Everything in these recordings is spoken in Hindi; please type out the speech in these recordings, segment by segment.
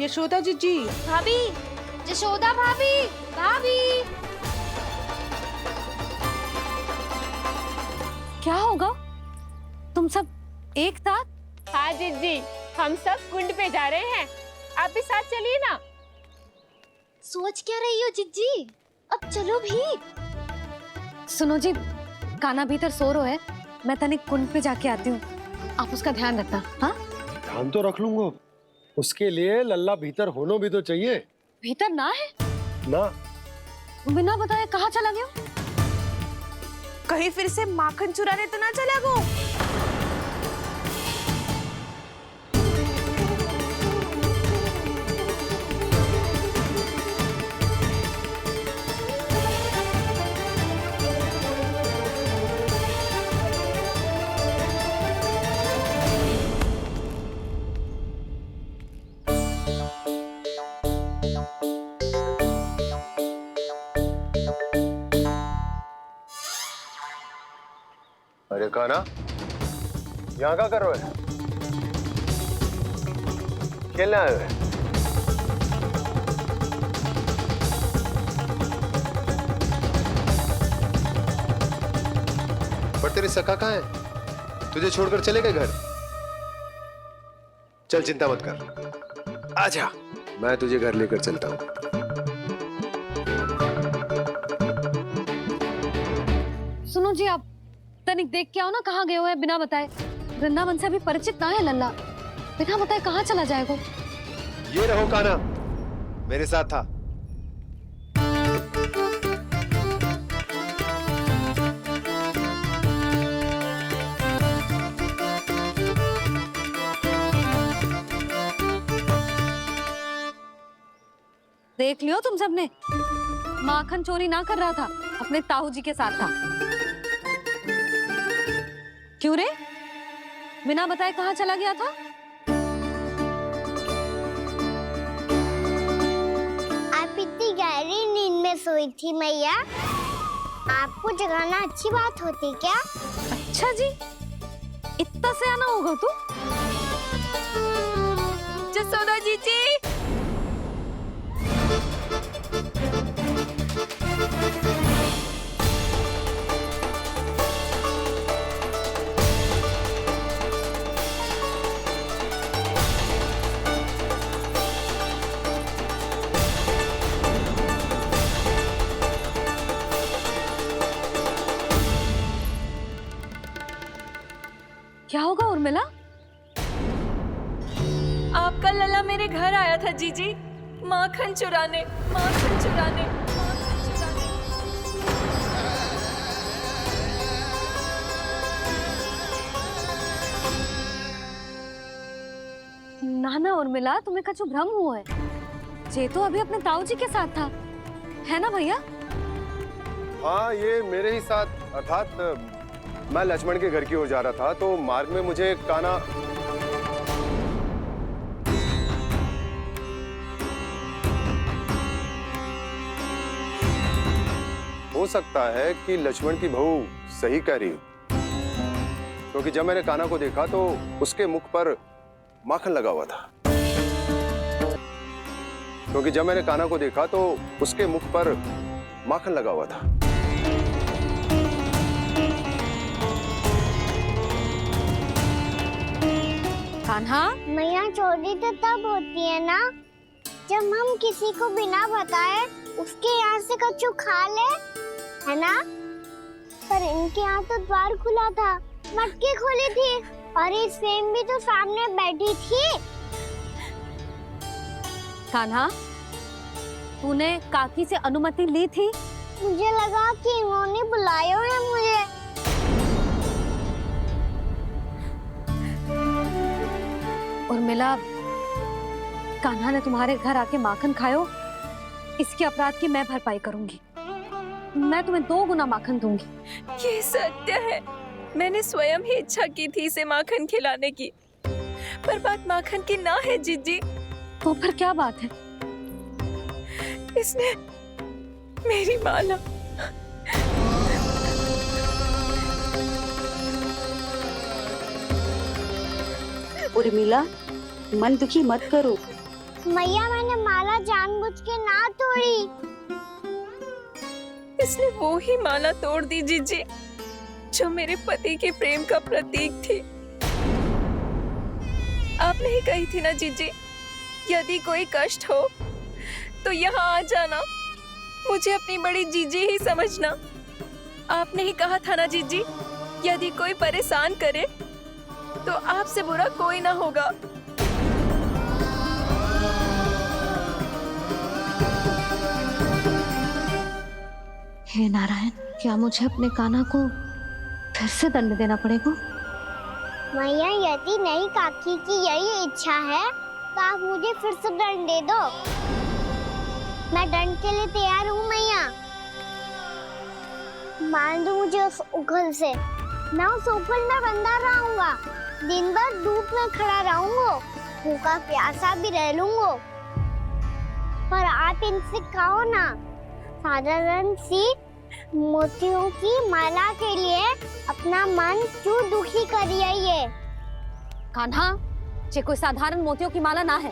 यशोदा जीजी। भाभी, यशोदा भाभी, भाभी। क्या होगा? तुम सब एक साथ? हाँ जीजी, हम सब कुंड पे जा रहे हैं, आप भी साथ चलिए ना। सोच क्या रही हो जिज्जी? अब चलो भी। सुनो जी, कान्हा भीतर सो रो है, मैं तनिक कुंड पे जाके आती हूँ, आप उसका ध्यान रखना। हाँ, ध्यान तो रख लूंगा, उसके लिए लल्ला भीतर होना भी तो चाहिए। भीतर ना है? ना, बिना बताए कहाँ चला गया? कहीं फिर से माखन चुराने तो ना चला गो। अरे कान्हा, यहाँ क्या कर रहे हो? खेलने आए हुए? पर तेरी सखा कहाँ है? तुझे छोड़कर चले गए घर? चल चिंता मत कर, आजा, मैं तुझे घर लेकर चलता हूँ। सुनो जी, आप तनिक देख के आओ ना कहाँ गए हुए हैं बिना बताए। वृंदावन से अभी परिचित ना है लल्ला, बिना बताए कहाँ चला जाएगा? ये रहो कान्हा, मेरे साथ था। देख लियो तुम सबने, माखन चोरी ना कर रहा था, अपने ताऊ जी के साथ था। क्यों रे, बिना बताए कहाँ चला गया था? आप इतनी गहरी नींद में सोई थी मैया, आपको जगाना अच्छी बात होती क्या? अच्छा जी, इतना सयाना होगा तू? यशोदा जीजी, क्या होगा उर्मिला? आपका लल्ला मेरे घर आया था जीजी, माखन चुराने, माखन चुराने, माखन चुराने। ना ना उर्मिला, तुम्हें कछु भ्रम हुआ है, ये तो अभी अपने ताऊ जी के साथ था, है ना भैया? हाँ, ये मेरे ही साथ, अर्थात मैं लक्ष्मण के घर की ओर जा रहा था, तो मार्ग में मुझे कान्हा हो सकता है कि लक्ष्मण की बहू सही कह रही हो, क्योंकि जब मैंने कान्हा को देखा तो उसके मुख पर माखन लगा हुआ था। क्योंकि जब मैंने कान्हा को देखा तो उसके मुख पर माखन लगा हुआ था। कान्हा, मैया चोरी तो तब होती है ना जब हम किसी को बिना बताए उसके यहाँ से कछु खा ले, है ना? पर इनके यहाँ तो द्वार खुला था, मटकी खोली थी और ये सेम भी तो सामने बैठी थी। कान्हा, तूने काकी से अनुमति ली थी? मुझे लगा कि इन्होंने बुलाया है मुझे। उर्मिला, कान्हा ने तुम्हारे घर आके माखन खायो, इसके अपराध की मैं भरपाई करूंगी। मैं तुम्हें 2 गुना माखन दूंगी। ये सत्य है, मैंने स्वयं ही इच्छा की थी इसे माखन खिलाने की, पर बात माखन की ना है जीजी। तो फिर क्या बात है? इसने मेरी माला उर्मिला, मन दुखी मत करो, मैया मैंने माला जानबूझ के ना तोड़ी। इसने वो ही माला तोड़ दी जीजी जो मेरे पति के प्रेम का प्रतीक थी। आपने ही कही थी ना जीजी, यदि कोई कष्ट हो तो यहाँ आ जाना, मुझे अपनी बड़ी जीजी ही समझना। आपने ही कहा था ना जीजी, यदि कोई परेशान करे तो आपसे बुरा कोई ना होगा। हे नारायण, क्या मुझे अपने कान्हा को फिर से दंड देना पड़ेगा? मैया यदि नहीं काकी की यही इच्छा है तो आप मुझे फिर से दंड दे दो। मैं दंड के लिए तैयार हूँ मैया। मान दो मुझे उस उखल से, मैं उस उखल में बंधा रहूंगा, दिन भर धूप में खड़ा रहूंगा, भूखा प्यासा भी रह लूंगा। पर आप इनसे कहो ना, साधारण सी मोतियों की माला के लिए अपना मन क्यों दुखी करिए ये? कान्हा, ये कोई साधारण मोतियों की माला ना है।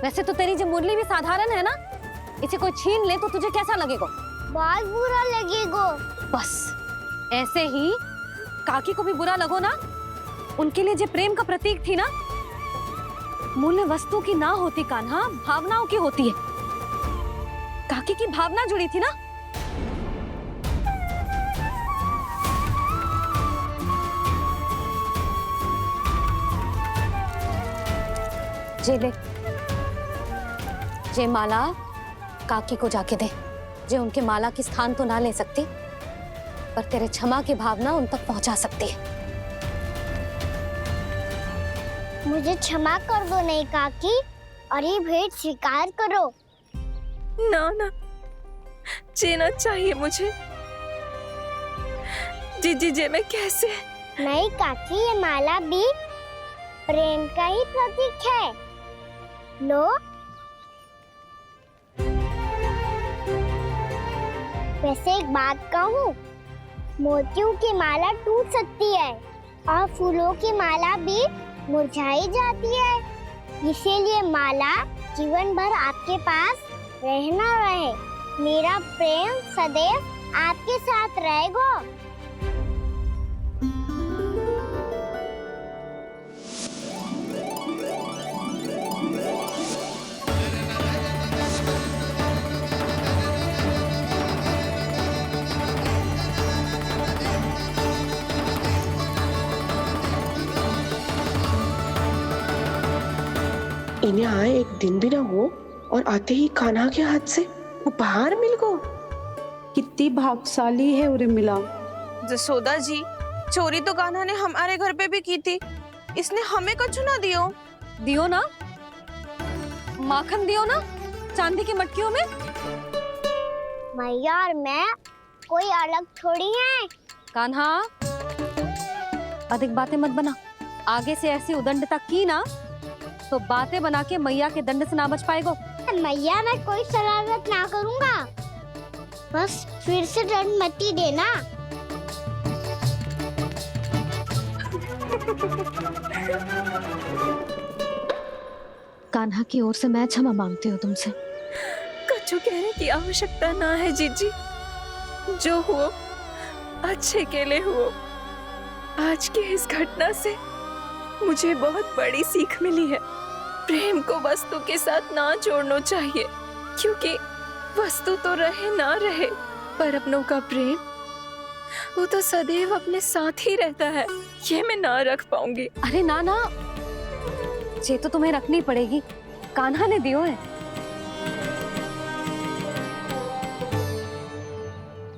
वैसे तो तेरी जो मुरली भी साधारण है ना, इसे कोई छीन ले तो तुझे कैसा लगेगा? बहुत बुरा लगेगा। बस ऐसे ही काकी को भी बुरा लगो ना। उनके लिए जो प्रेम का प्रतीक थी ना, मूल्य वस्तु की ना होती कान्हा, भावनाओं की होती है। काकी की भावना जुड़ी थी ना। जे ले, जे माला काकी को जाके दे। जे उनके माला की स्थान तो ना ले सकती, पर तेरे क्षमा की भावना उन तक पहुंचा सकती है। मुझे क्षमा कर दो नहीं काकी, और ये भेंट स्वीकार करो। ना ना, जीना चाहिए मुझे। जीजी जे मैं कैसे? नहीं काकी, ये माला भी प्रेम का ही प्रतीक है। लो। वैसे एक बात कहूँ, मोतियों की माला टूट सकती है और फूलों की माला भी मुरझाई जाती है। इसीलिए माला जीवन भर आपके पास रहना रहे। मेरा प्रेम सदैव आपके साथ रहेगा। इन्हें आए एक दिन भी ना हो और आते ही कान्हा के हाथ से वो बाहर मिल गो। कितनी भाग्यशाली है उर्मिला। जसोदा जी, चोरी तो कान्हा ने हमारे घर पे भी की थी, इसने हमें कछु ना दियो। दियो ना, माखन दियो ना, चांदी की मटकियों में। मैया और मैं कोई अलग थोड़ी हैं। कान्हा, अधिक बातें मत बना। आगे से ऐसी उदंडता की ना तो बातें बना के मैया के दंड से ना बच पाएगो। मैया मैं कोई शरारत ना करूँगा, बस फिर से दंड मत ही देना। कान्हा की ओर से मैं क्षमा मांगती हूँ तुमसे। कछु कहने की आवश्यकता ना है जीजी, जो हुआ अच्छे के लिए हुआ। आज की इस घटना से मुझे बहुत बड़ी सीख मिली है। प्रेम को वस्तु के साथ ना जोड़ना चाहिए, क्योंकि वस्तु तो रहे ना रहे, पर अपनों का प्रेम वो तो सदैव अपने साथ ही रहता है। ये मैं ना रख पाऊंगी। अरे ना ना, ये तो तुम्हें रखनी पड़ेगी। कान्हा ने दियो है।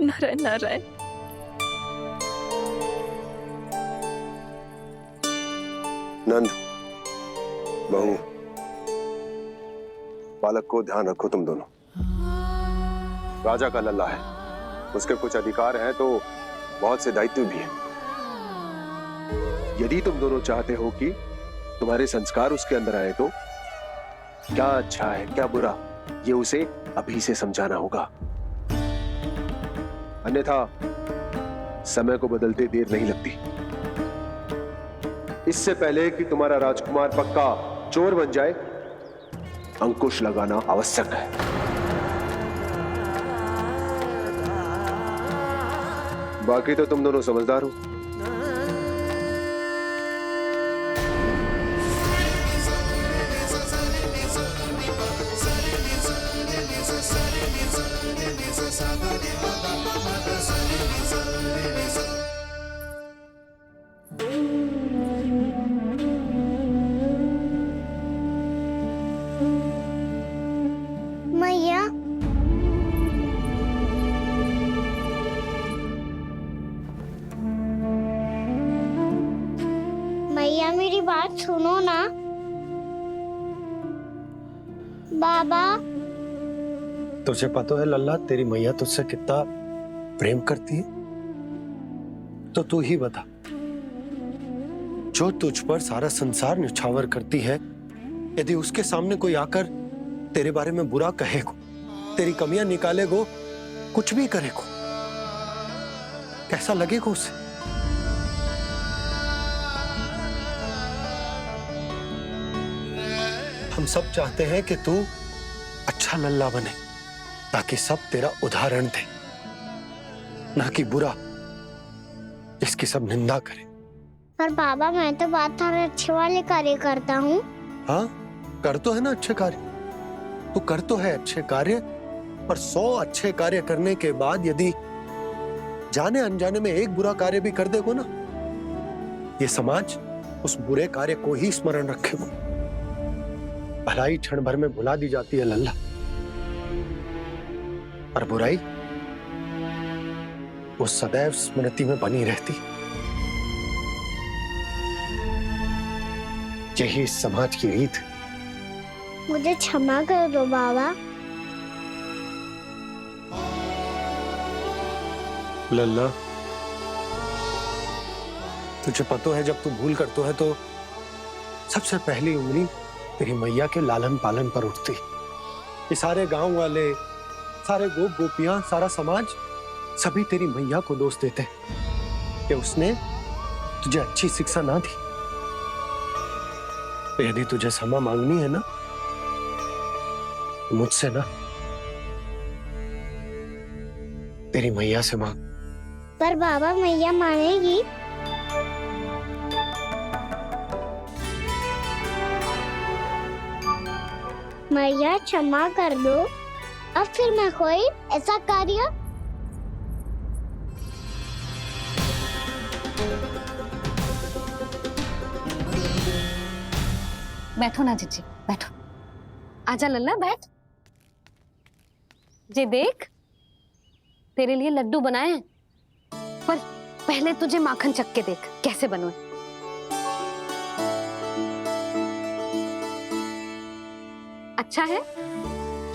नारायण नारायण। नंद, बहू, बालक को ध्यान रखो तुम दोनों। राजा का लल्ला है, उसके कुछ अधिकार हैं तो बहुत से दायित्व भी हैं। यदि तुम दोनों चाहते हो कि तुम्हारे संस्कार उसके अंदर आए तो क्या अच्छा है क्या बुरा, ये उसे अभी से समझाना होगा। अन्यथा समय को बदलते देर नहीं लगती। इससे पहले कि तुम्हारा राजकुमार पक्का चोर बन जाए, अंकुश लगाना आवश्यक है। बाकी तो तुम दोनों समझदार हो। मैया, मैया मेरी बात सुनो ना। बाबा, तुझे पता है लल्ला, तेरी मैया तुझसे कितना प्रेम करती है? तो तू ही बता, जो तुझ पर सारा संसार न्यौछावर करती है, यदि उसके सामने कोई आकर तेरे बारे में बुरा कहेगो, तेरी कमियां निकालेगो, कुछ भी करेगो, कैसा लगेगा उसे? हम सब चाहते हैं कि तू अच्छा लल्ला बने, ताकि सब तेरा उदाहरण दे, ना कि बुरा जिसकी सब निंदा करे। पर बाबा मैं तो बात थारे अच्छे वाले कार्य करता हूँ। हाँ, कर तो है ना अच्छे कार्य, तू कर तो है अच्छे कार्य, पर 100 अच्छे कार्य करने के बाद यदि जाने अनजाने में एक बुरा कार्य भी कर देगो ना, ये समाज उस बुरे कार्य को ही स्मरण रखेगो। भलाई क्षण भर में भुला दी जाती है लल्ला, पर बुराई वो सदैव स्मृति में बनी रहती। यही इस समाज की रीत। मुझे क्षमा कर दो बाबा। लल्ला, तुझे पता है जब तू भूल करतो है तो सबसे पहली उंगली तेरी मैया के लालन पालन पर उठती। ये सारे गांव वाले, सारे गोप गोपियां, सारा समाज सभी तेरी मैया को दोष देते कि उसने तुझे अच्छी शिक्षा ना दी। तो यदि तुझे क्षमा मांगनी है ना, मुझसे ना, तेरी मैया से मांग। पर बाबा मैया मानेगी? मैया क्षमा कर दो, अब फिर मैं कोई ऐसा कार्य। बैठो ना जीजी, बैठो। आजा लल्ला, बैठ। जे देख, तेरे लिए लड्डू बनाए हैं, पर पहले तुझे माखन चख के देख कैसे बनो। अच्छा है,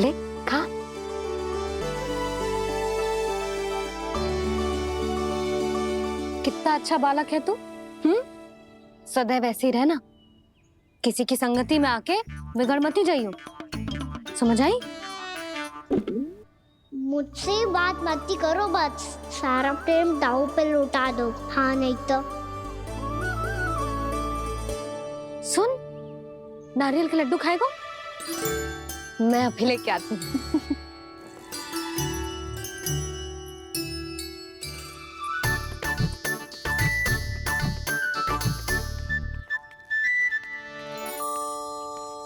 ले खा। कितना अच्छा बालक है तू। सदैव ऐसे ही रहना, किसी की संगति में आके बिगड़ मत जाइयो, समझ आई? मुझसे बात मत करो, बस सारा प्रेम दाव पे लौटा दो। हाँ नहीं तो सुन, नारियल के लड्डू खाएगा? मैं अभी लेके आती हूँ।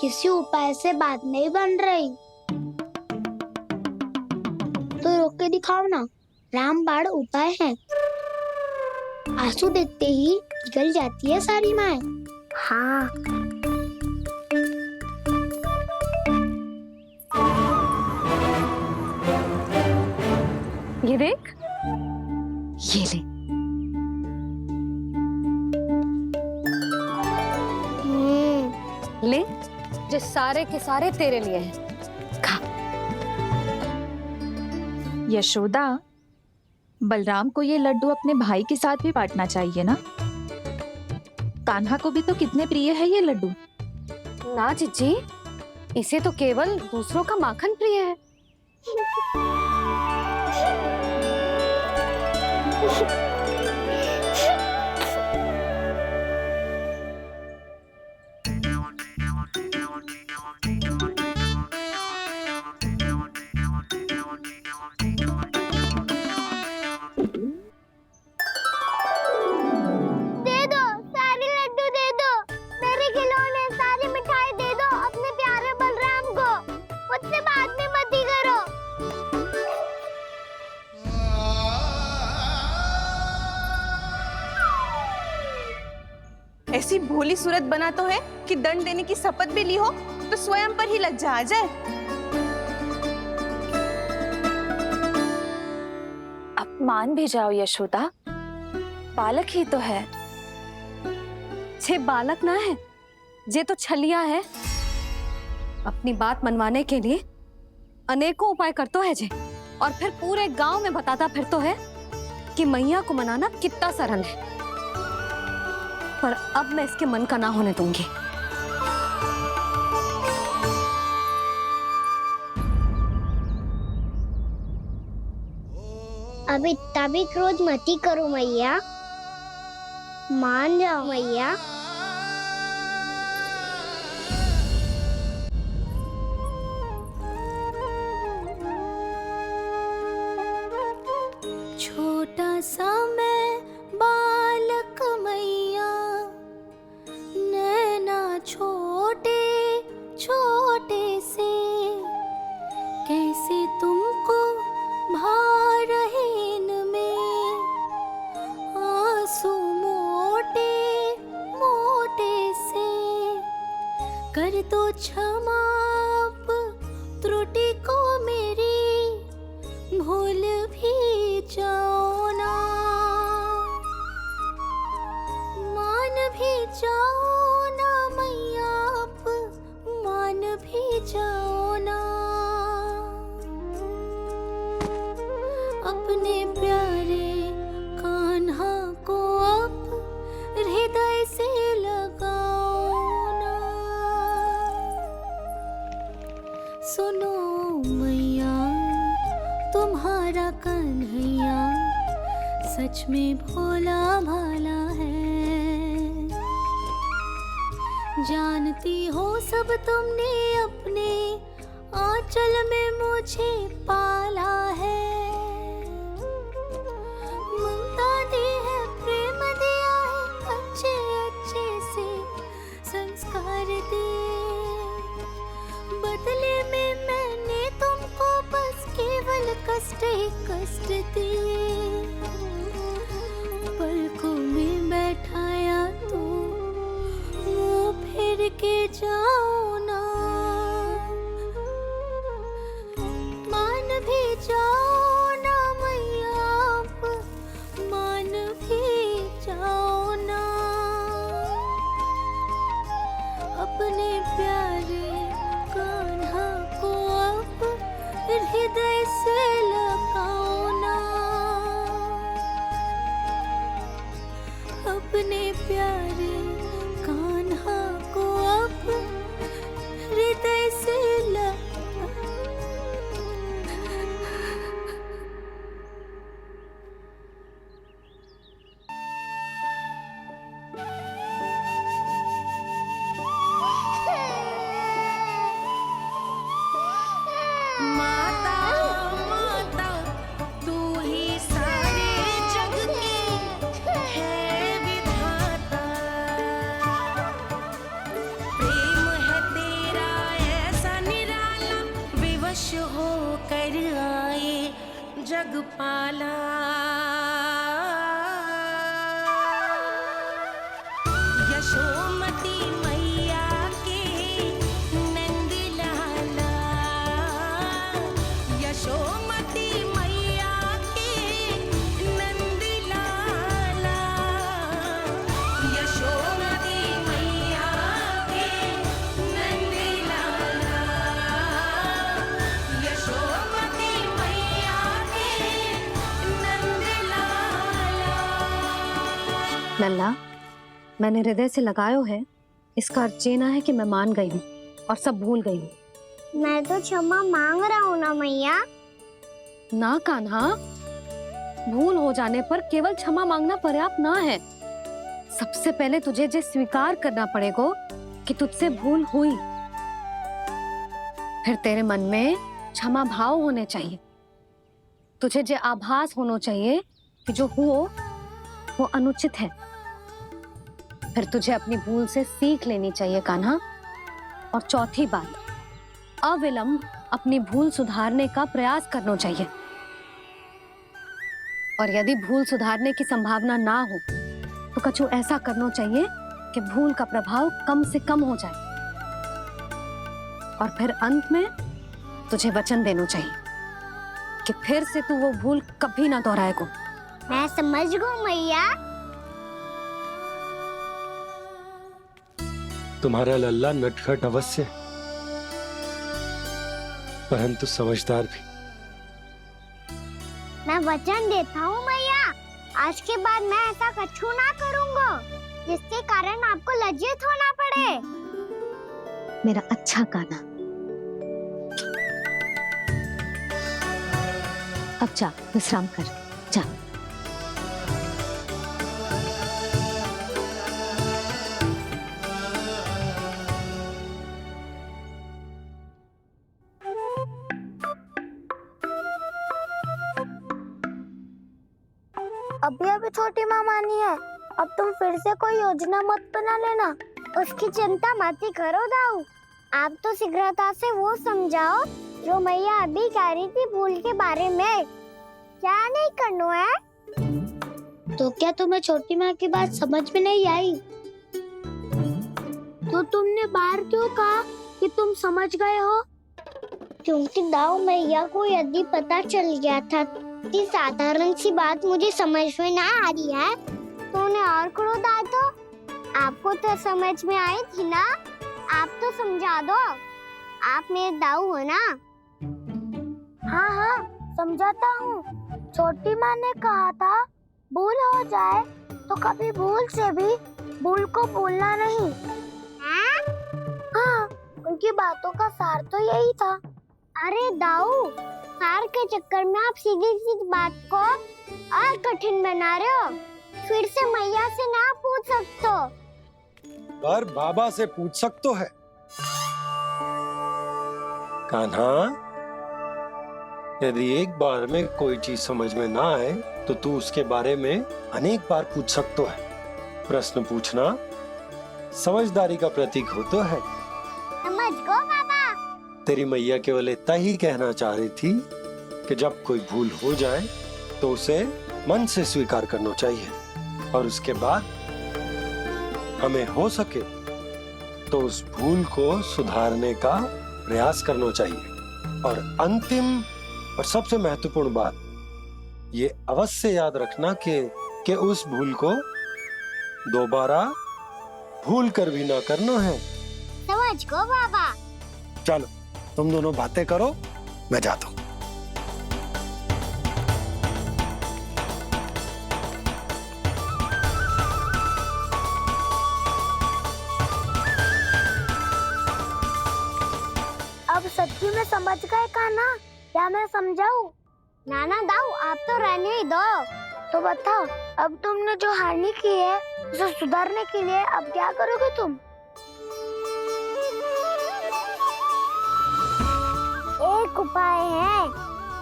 किसी उपाय से बात नहीं बन रही तो रोक के दिखाओ ना। रामबाण उपाय है, आंसू देखते ही पिघल जाती है सारी माए। हाँ, ये देख, ये ले। ले, जो सारे के सारे तेरे लिए हैं, खा। यशोदा, बलराम को ये लड्डू अपने भाई के साथ भी बांटना चाहिए ना। कान्हा को भी तो कितने प्रिय है ये लड्डू। ना जीजी, इसे तो केवल दूसरों का माखन प्रिय है। ऐसी भोली सूरत बना तो है कि दंड देने की शपथ भी ली हो तो स्वयं पर ही लज्जा आ जाए। अब मान भी जाओ यशोदा, बालक ही तो है। छे बालक ना है, जे तो छलिया है। अपनी बात मनवाने के लिए अनेकों उपाय करतो है जे, और फिर पूरे गांव में बताता फिरतो है कि मैया को मनाना कितना सरल है। पर अब मैं इसके मन का ना होने दूंगी। अब इतना भी क्रोध मती करो मैया, मान जाओ मैया। छोटा सा मैं बालक मैया, नैना छोटे छोटे से, कैसे तुमको भा रहे इनमें आंसू मोटे मोटे से। कर दो क्षमा त्रुटि को मेरी, भूल भी जाओ ना, मान भी जाओ ना मैया, आप मान भी जाओ ना। अपने प्यारे कान्हा को अब हृदय से लगाओ ना। सुनो मैया, तुम्हारा कन्हैया सच में भोला भाला है। जानती हो सब तुमने अपने आंचल में मुझे पाला है। ममता दी है, प्रेम दिया है, अच्छे अच्छे से संस्कार दिए। बदले में मैंने तुमको बस केवल कष्ट ही कष्ट दिए। पलकों में बैठाया तो मुंह फेर के जाओ ना, मान भी जाओ ना मैया, आप मान भी जाओ ना। अपने प्यारे कान्हा को अब हृदय से लगाओ ना। अपने प्यारे कान्हा को अब हृदय से माता माता तू ही सारे जग की है विधाता। प्रेम है तेरा ऐसा निराला, विवश हो कर आए जग पाला। यशोमती मैया के नंद लाला, यशोमती मैया के नंद लाला, यशोमती मैया के नंद लाला, यशोमती मैया के नंद लाला। लल्ला, मैंने हृदय से लगायो है, इसका अर्थ ये ना है कि मैं मान गई हूँ और सब भूल गई हूँ। मैं तो क्षमा मांग रहा हूँ ना मैया। ना कान्हा, भूल हो जाने पर केवल क्षमा मांगना पर्याप्त ना है। सबसे पहले तुझे जे स्वीकार करना पड़ेगा कि तुझसे भूल हुई। फिर तेरे मन में क्षमा भाव होने चाहिए। तुझे जे आभास होना चाहिए कि जो हुआ वो अनुचित है। फिर तुझे अपनी भूल से सीख लेनी चाहिए कान्हा। और चौथी बात, अविलंब अपनी भूल सुधारने का प्रयास करना चाहिए। और यदि भूल सुधारने की संभावना ना हो तो कछु ऐसा करना चाहिए कि भूल का प्रभाव कम से कम हो जाए, और फिर अंत में तुझे वचन देना चाहिए कि फिर से तू वो भूल कभी ना दोहराएगा। मैं समझ गई मैया। तुम्हारा लल्ला नटखट अवश्य, परंतु समझदार भी। मैं वचन देता हूँ मैया, आज के बाद मैं ऐसा कछु ना करूँगा जिसके कारण आपको लज्जित होना पड़े। मेरा अच्छा कान्हा, अब जा विश्राम कर, जा। अभी अभी छोटी माँ मानी है, अब तुम फिर से कोई योजना मत बना लेना। उसकी चिंता मत ही करो दाऊ, आप तो शीघ्रता से वो समझाओ जो मैया अभी कह रही थी भूल के बारे में। क्या नहीं करना है? तो क्या तुम्हें छोटी माँ की बात समझ में नहीं आई? तो तुमने बाहर क्यों कहा कि तुम समझ गए हो? क्योंकि दाऊ मैया को यदि पता चल गया था कि साधारण सी बात मुझे समझ में ना आ रही है तो उन्हें और क्रोध आया। तो आपको तो समझ में आई थी ना, आप तो समझा दो, आप मेरे दाऊ हो ना। हाँ हाँ समझाता हूँ। छोटी माँ ने कहा था भूल हो जाए तो कभी भूल से भी भूल को भूलना नहीं। हाँ उनकी बातों का सार तो यही था। अरे दाऊ, सार के चक्कर में आप सीधी सीधी बात को और कठिन बना रहे हो। फिर से मैया से ना पूछ सकते हो, पर बाबा से पूछ सकते है। कान्हा, यदि एक बार में कोई चीज समझ में ना आए तो तू उसके बारे में अनेक बार पूछ सकते है। प्रश्न पूछना समझदारी का प्रतीक होता है। समझ गो बाबा। तेरी मैया केवल इतना ही कहना चाह रही थी कि जब कोई भूल हो जाए तो उसे मन से स्वीकार करना चाहिए, और उसके बाद हमें हो सके तो उस भूल को सुधारने का प्रयास करना चाहिए। और अंतिम और सबसे महत्वपूर्ण बात ये अवश्य याद रखना कि उस भूल को दोबारा भूल कर भी ना करना है। समझ गो बाबा। चलो तुम दोनों बातें करो, मैं जाता हूँ। अब सच्ची में समझ गए कान्हा? क्या मैं समझाऊं? नाना दाऊ, आप तो रहने ही दो। तो बताओ, अब तुमने जो हानि की है उसे सुधारने के लिए अब क्या करोगे तुम? एक उपाय है,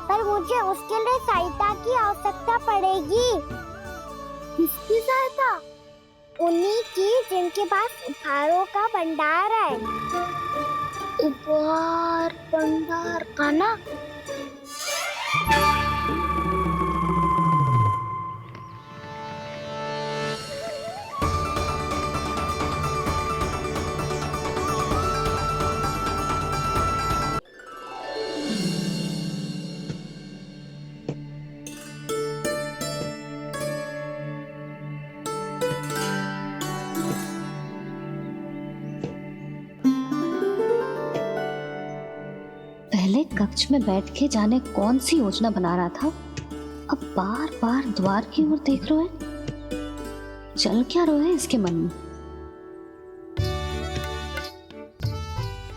पर मुझे उसके लिए सहायता की आवश्यकता पड़ेगी। किसकी सहायता? उन्हीं की जिनके पास उपहारों का भंडार है। उपहार भंडार का ना? पहले कक्ष में बैठ के जाने कौन सी योजना बना रहा था, अब बार बार द्वार की ओर देख रहे हैं। चल क्या रहे हैं इसके मन में?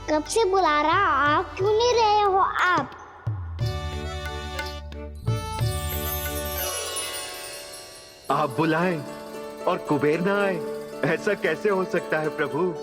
कब से बुला रहा, आप क्यों नहीं रहे हो? आप बुलाएं और कुबेर ना आए, ऐसा कैसे हो सकता है प्रभु?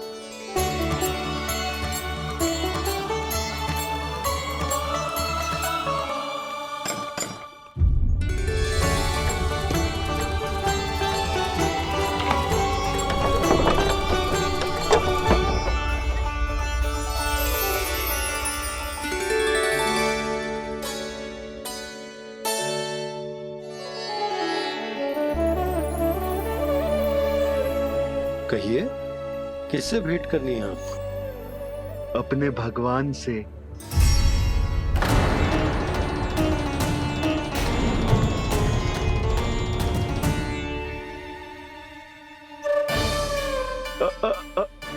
कहिए, किससे भेंट करनी है आपको? अपने भगवान से।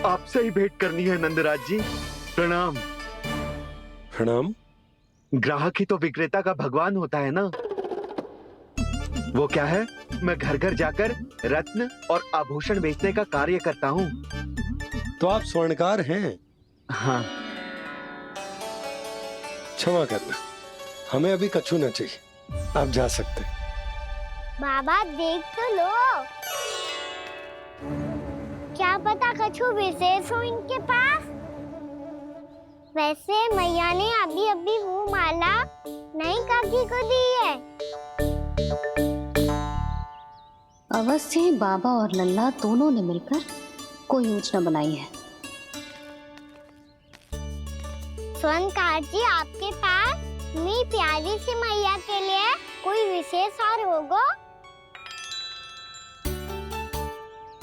आपसे ही भेंट करनी है नंदराज जी। प्रणाम। प्रणाम। ग्राहक ही तो विक्रेता का भगवान होता है ना। वो क्या है, मैं घर घर जाकर रत्न और आभूषण बेचने का कार्य करता हूँ। तो आप स्वर्णकार हैं? हाँ। क्षमा करना, हमें अभी कछु न चाहिए, आप जा सकते हैं। बाबा देख तो लो, क्या पता कछु विशेष हो इनके पास। वैसे मैया ने अभी अभी वो माला नई काकी को दी है। अवश्य ही बाबा और लल्ला दोनों ने मिलकर कोई योजना बनाई है। स्वर्णकार जी, आपके पास मेरी प्यारी सी मैया के लिए कोई विशेष हार होगा?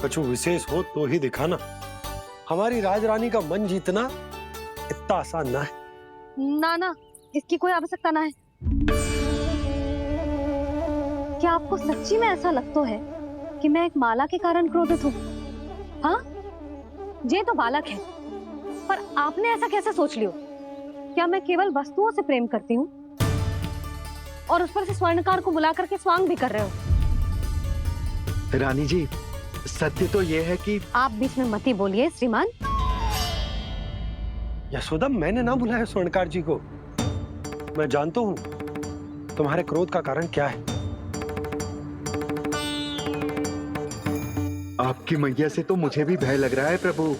कछु विशेष हो तो ही दिखाना। हमारी राजरानी का मन जीतना इतना आसान ना है। ना ना, इसकी कोई आवश्यकता ना है। क्या आपको सच्ची में ऐसा लगता है कि मैं एक माला के कारण क्रोधित हूँ? हाँ, ये तो बालक है, पर आपने ऐसा कैसे सोच लियो? क्या मैं केवल वस्तुओं से प्रेम करती हूँ और उस पर से स्वर्णकार को बुला करके स्वांग भी कर रहे हो? रानी जी, सत्य तो ये है कि आप बीच में मती बोलिए श्रीमान। यशोदा, मैंने ना बुलाया स्वर्णकार जी को। मैं जानता हूँ तुम्हारे क्रोध का कारण क्या है। आपकी मैया से तो मुझे भी भय लग रहा है प्रभु।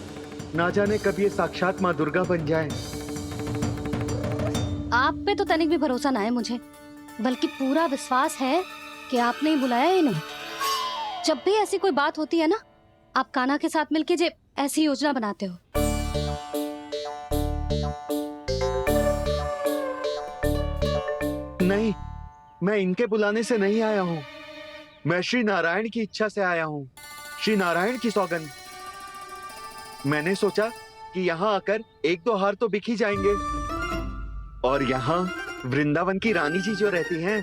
ना जाने कब ये साक्षात माँ दुर्गा बन जाए। आप पे तो तनिक भी भरोसा ना है मुझे, बल्कि पूरा विश्वास है कि आपने ही बुलाया इन्हें। जब भी ऐसी कोई बात होती है ना, आप कान्हा के साथ मिलके जे ऐसी योजना बनाते हो। नहीं, मैं इनके बुलाने से नहीं आया हूँ। मैं श्री नारायण की इच्छा से आया हूँ, श्री नारायण की सौगंध। मैंने सोचा कि यहाँ आकर एक दो हार तो बिक ही जाएंगे। और यहाँ वृंदावन की रानी जी जो रहती हैं,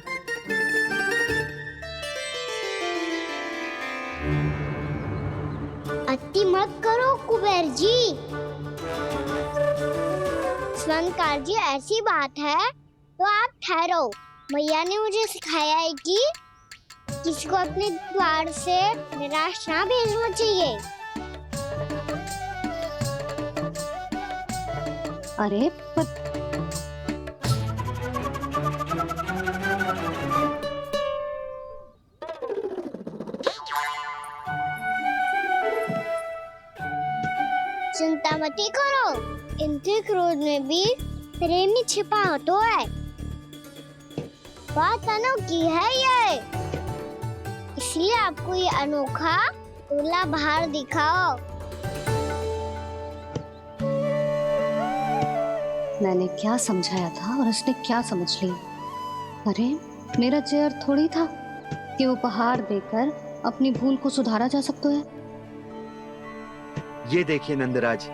अति मत करो कुबेर जी। स्वर्णकार जी, ऐसी बात है तो आप ठहरो। मैया ने मुझे सिखाया है कि किसी को अपने द्वार से निराश ना भेजना चाहिए। अरे पर चिंता मती करो, इनके क्रोध में भी प्रेम ही छिपा होता है। बात अनोखी है ये, इसलिए आपको ये अनोखा दूल्हा बाहर दिखाओ। मैंने क्या समझाया था और उसने क्या समझ लिया? अरे मेरा चेयर थोड़ी था कि उपहार देकर अपनी भूल को सुधारा जा सकता है। ये देखिए नंदराज।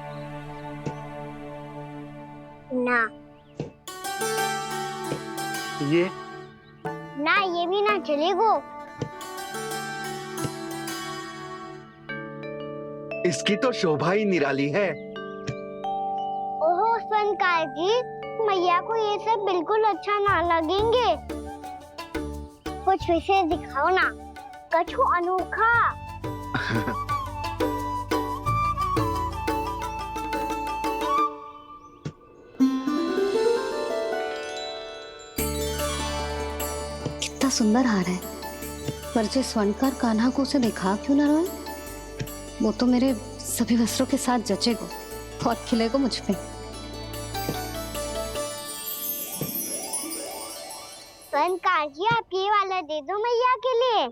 ना ये ना, ये भी ना चलेगो। इसकी तो शोभा ही निराली है। ओहो स्वर्णकार जी, मैया को ये सब बिल्कुल अच्छा ना लगेंगे। कुछ विशेष दिखाओ ना, कछु अनोखा। कितना सुंदर हार है, पर जो स्वर्णकार कान्हा को उसे दिखा क्यों ना रोए? वो तो मेरे सभी वस्त्रों के साथ जचेगा और खिलेगा मुझ पे। स्वर्णकार जी, आप ये वाला दे दो मैया के लिए।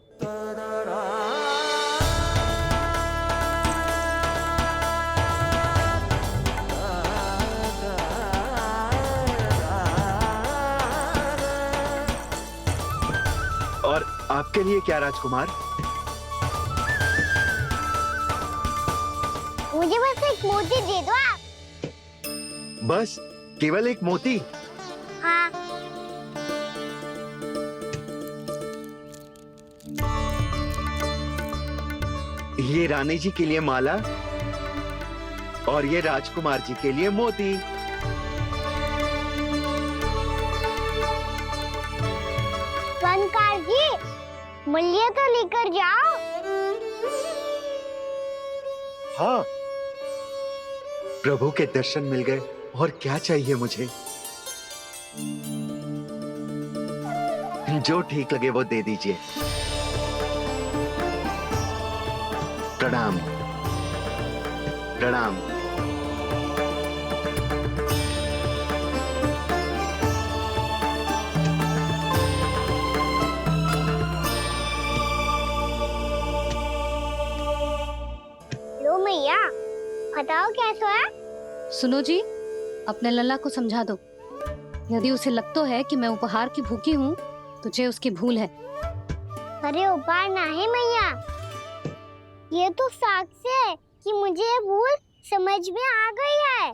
और आपके लिए क्या राजकुमार? मुझे बस एक मोती दे दो आप। बस केवल एक मोती? हाँ। ये रानी जी के लिए माला और ये राजकुमार जी के लिए मोती। बनकार जी, मूल्य तो लेकर जाओ। हाँ, प्रभु के दर्शन मिल गए, और क्या चाहिए मुझे? जो ठीक लगे वो दे दीजिए। प्रणाम प्रणाम। लो मैया, बताओ कैसा है? सुनो जी, अपने लल्ला को समझा दो। यदि उसे लगता है कि मैं उपहार की भूखी हूँ, तुझे उसकी भूल है। अरे उपहार ना है मैया, ये तो साक्ष्य है कि मुझे ये भूल समझ में आ गई है,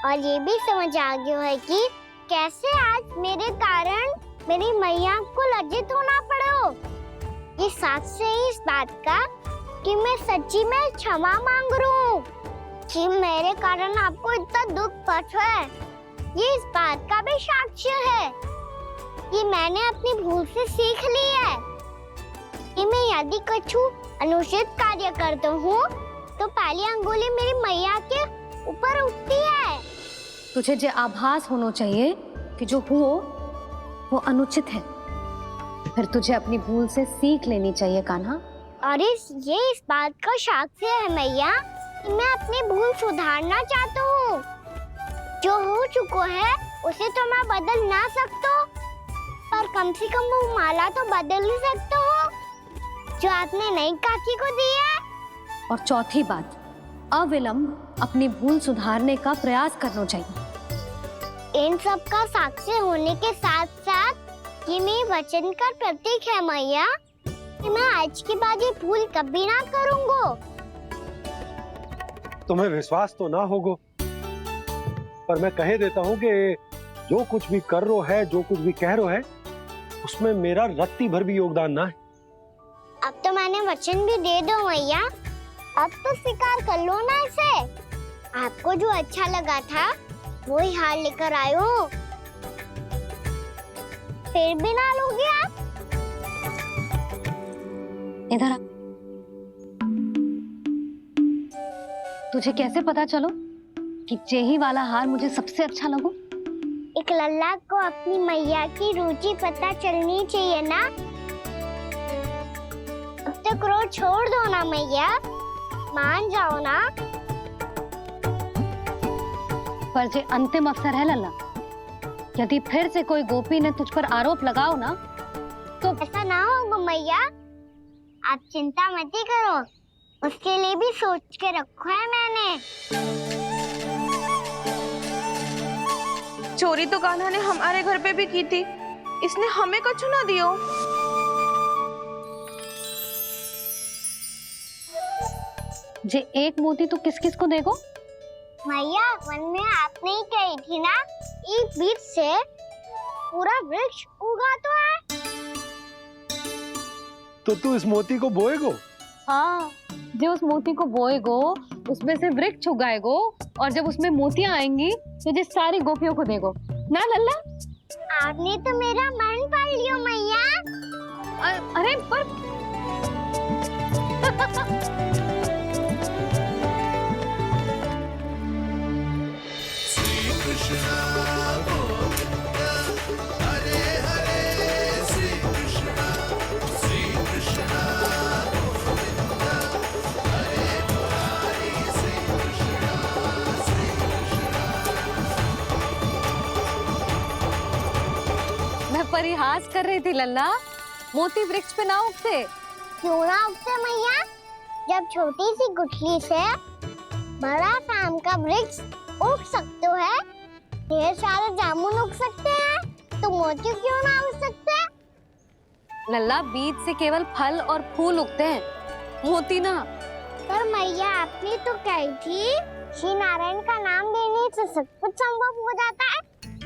और ये भी समझ आ गया है कि कैसे आज मेरे कारण मेरी मैया को लज्जित होना पड़ो। ये साक्ष्य है इस बात का कि मैं सच्ची में क्षमा मांग रहा हूँ कि मेरे कारण आपको इतना दुख पहुंचा है। ये इस बात का भी साक्ष्य है कि मैंने अपनी भूल से सीख ली है कि मैं यदि कुछ अनुचित कार्य करता हूँ तो पहली अंगुली मेरी मैया के ऊपर उठती है। तुझे जो आभास होना चाहिए कि जो हुआ वो अनुचित है, फिर तुझे अपनी भूल से सीख लेनी चाहिए कान्हा। और ये इस बात का साक्ष्य है मैया कि मैं अपनी भूल सुधारना चाहता हूँ। जो हो चुका है उसे तो मैं बदल ना सकता, पर कम से कम वो माला तो बदल ही सकता हूँ जो आपने नई काकी को दी है। और चौथी बात, अविलंब अपनी भूल सुधारने का प्रयास करना चाहिए। इन सब का साक्ष्य होने के साथ साथ ये मेरे वचन का प्रतीक है मैया कि मैं आज के बाद ये भूल कभी ना करूँगा। तुम्हें विश्वास तो ना होगो, पर मैं कह देता हूँ कि जो कुछ भी कर रो है, जो कुछ भी कह रो है, उसमें मेरा रत्ती भर भी योगदान ना है। अब तो मैंने वचन भी दे दो मैया, अब तो स्वीकार कर लो ना इसे। आपको जो अच्छा लगा था वो ही हार लेकर आयो, फिर भी ना लोगे आप? इधर आ। तुझे कैसे पता चलो कि जेही वाला हार मुझे सबसे अच्छा लगो? एक लल्ला को अपनी मैया की रुचि पता चलनी चाहिए ना। अब तो क्रोध छोड़ दो ना मैया, मान जाओ ना। पर जे अंतिम अवसर है लल्ला, यदि फिर से कोई गोपी ने तुझ पर आरोप लगाओ ना तो ऐसा ना होगा मैया, आप चिंता मत ही करो, उसके लिए भी सोच के रखा है मैंने। चोरी तो कान्हा ने हमारे घर पे भी की थी, इसने हमें कुछ ना दियो। जे एक मोती तो किस किस को देगो? मैया, मन में आपने ही कही थी ना, एक बीज से पूरा वृक्ष उगा तो है। तो तू इस मोती को बोएगो? हाँ, जो उस मोती को बोएगो उसमें से वृक्ष उगाएगो, और जब उसमें मोतियां आएंगी तो जिस सारी गोपियों को देगो ना लल्ला। आपने तो मेरा मन पढ़ लियो मैया। अरे पर परिहास कर रही थी लल्ला, मोती वृक्ष पे ना उगते। क्यों ना उगते मैया? जब छोटी सी गुठली से बड़ा आम का वृक्ष उग सकते है, ढेर सारे जामुन उग सकते हैं, तो मोती क्यों ना उग सकते? लल्ला, बीज से केवल फल और फूल उगते हैं, मोती ना। पर मैया आपने तो कही थी श्री नारायण का नाम लेने से सब कुछ संभव हो जाता है,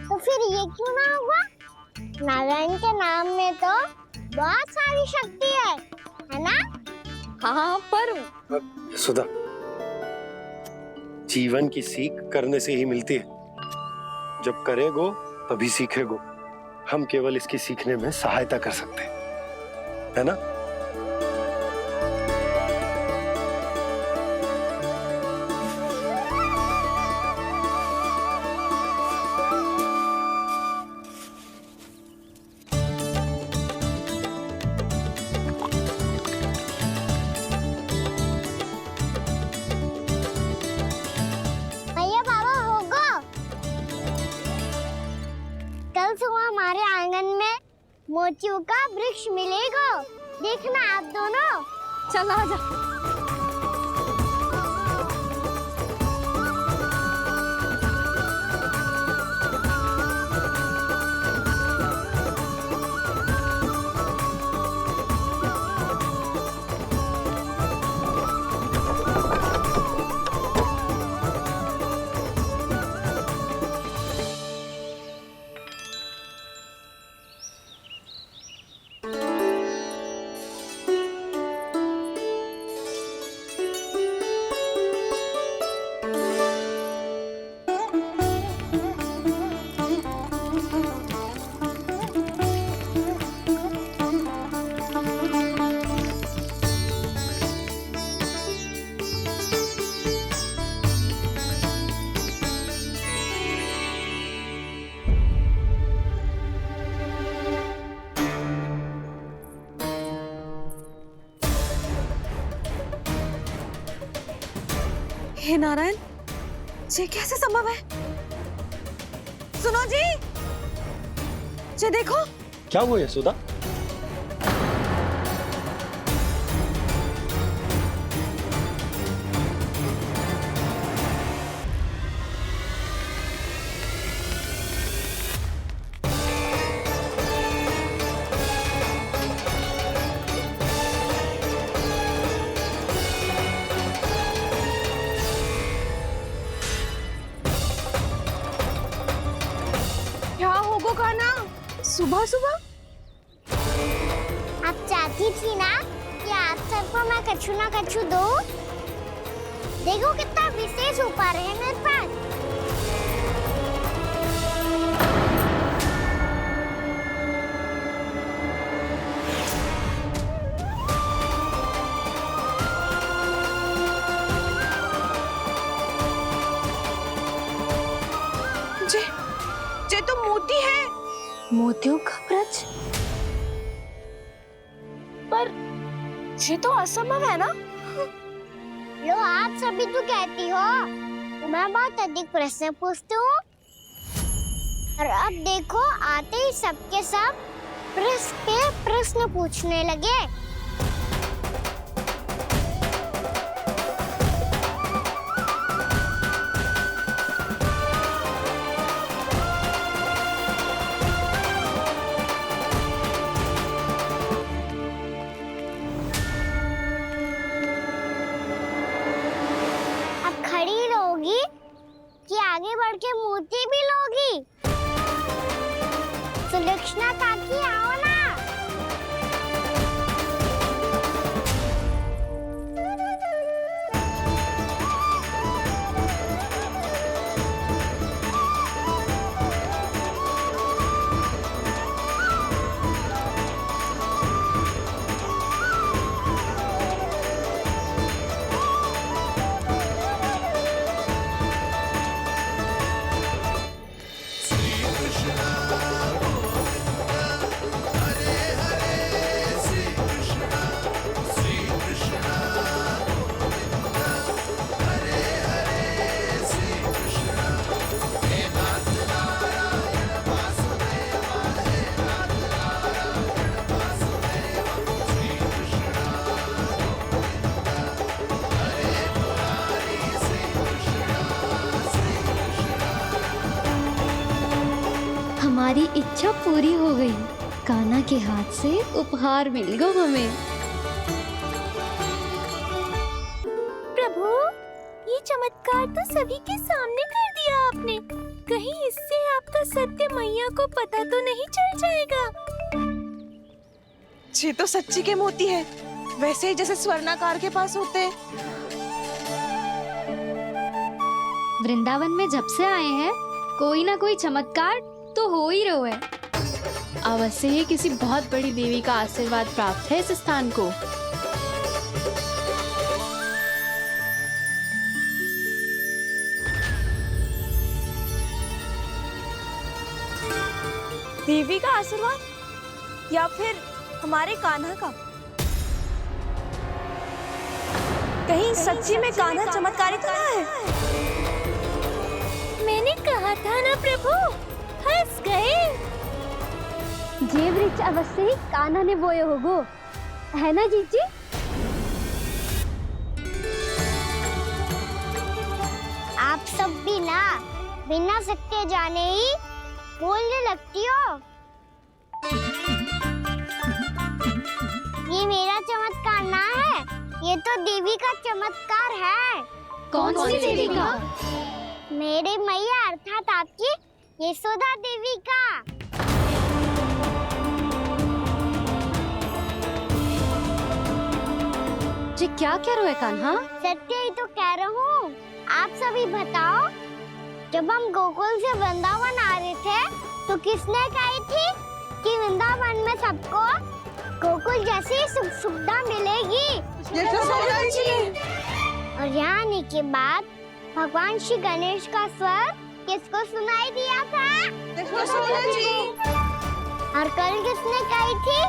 तो फिर ये क्यों ना हुआ? नारायण के नाम में तो बहुत सारी शक्ति है ना? हाँ पर सुधा, जीवन की सीख करने से ही मिलती है। जब करेगो तभी सीखेगो। हम केवल इसकी सीखने में सहायता कर सकते हैं, है ना? भैया बाबा होगो, कल सुबह हमारे आंगन में मोतियों का वृक्ष मिलेगा, देखना आप दोनों। चल आजा। हे नारायण, ये कैसे संभव है? सुनो जी, ये देखो। क्या हुआ यशोदा? क्या होगो खाना सुबह सुबह? आप चाहती थी ना कि आप सबको मैं कछु ना कछु दूं? देखो कितना विशेष उपहार है मेरे पास। ये तो मोती है। मोतियों का ब्रज? पर ये तो असंभव है ना? लो आप सभी तो कहती हो, मैं बहुत अधिक प्रश्न पूछती हूँ, और अब देखो आते ही सबके सब प्रश्न पे प्रश्न पूछने लगे। खड़ी लोगी कि आगे बढ़ के मोती भी लोगी? सुलक्षणा काकी आओ ना। हमारी इच्छा पूरी हो गई, कान्हा के हाथ से उपहार मिल गया हमें। चमत्कार तो सभी के सामने कर दिया आपने। कहीं इससे आपका सत्य मैया को पता तो नहीं चल जाएगा? ये तो सच्ची के मोती है, वैसे ही जैसे स्वर्णाकार के पास होते हैं। वृंदावन में जब से आए हैं कोई ना कोई चमत्कार तो हो ही रहा है। अवश्य ही किसी बहुत बड़ी देवी का आशीर्वाद प्राप्त है इस स्थान को। देवी का आशीर्वाद या फिर हमारे कान्हा का? कहीं सच्ची में कान्हा चमत्कारी तो ना है? मैंने कहा था ना प्रभु, हंस गए। ये वृक्ष अवश्य ही कान्हा ने बोए होगो, है ना जीजी? आप सब भी ना बिना सत्य जाने ही बोलने लगती हो। ये मेरा चमत्कार ना है, ये तो देवी का चमत्कार है। कौन सी देवी का? मेरे मैया अर्थात आपकी यशोदा देवी का। जी क्या कह रहे हो कान्हा? सत्य ही तो कह रहा हूँ। आप सभी बताओ, जब हम गोकुल से वृंदावन आ रहे थे तो किसने कही थी कि वृंदावन में सबको गोकुल जैसी सुख सुविधा मिलेगी? यशोदा जी। और यहाँ आने के बाद भगवान श्री गणेश का स्वर किसको सुनाई दिया था? यशोदा जी। और कल किसने कही थी